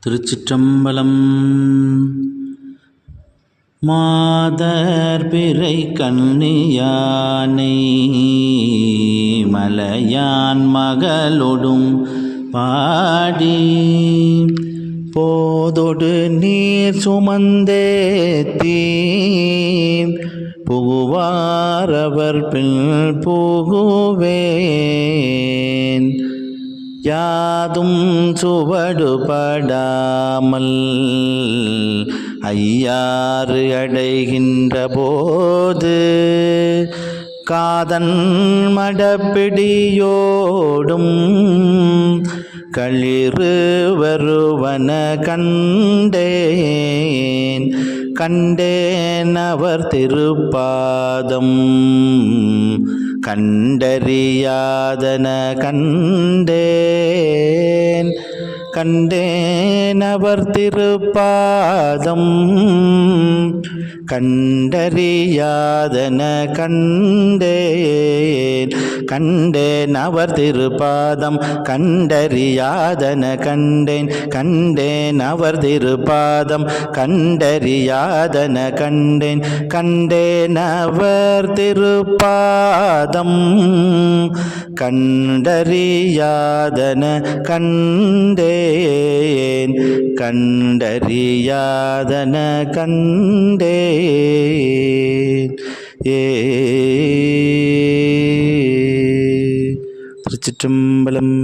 திருச்சிற்றம்பலம். மாதர் பிறை கண்ணியானை மலையான் மகளொடும் பாடி போதொடு நீர் சுமந்தேத்தி புகுவாரவர் பின் புகுவேன் யாதும் சுவடுபடாமல் ஐயாறு அடைகின்ற போது காதன் மடப்பிடியோடும் களிறு வருவன கண்டேன் கண்டேன் அவர் திருப்பாதம் கண்டறியாதன கண்டேன் கண்டேன் அவர் திருப்பாதம் கண்டறியாதன கண்டேன் கண்டேன் அவர் திருப்பாதம் கண்டறியாதன கண்டேன் கண்டேன் அவர் திருப்பாதம் கண்டறியாதன கண்டேன் கண்டேன் அவர் திருப்பாதம் கண்டறியாதன கண்டேன் கண்டறியாதன கண்டேன். திருச்சிற்றம்பலம்.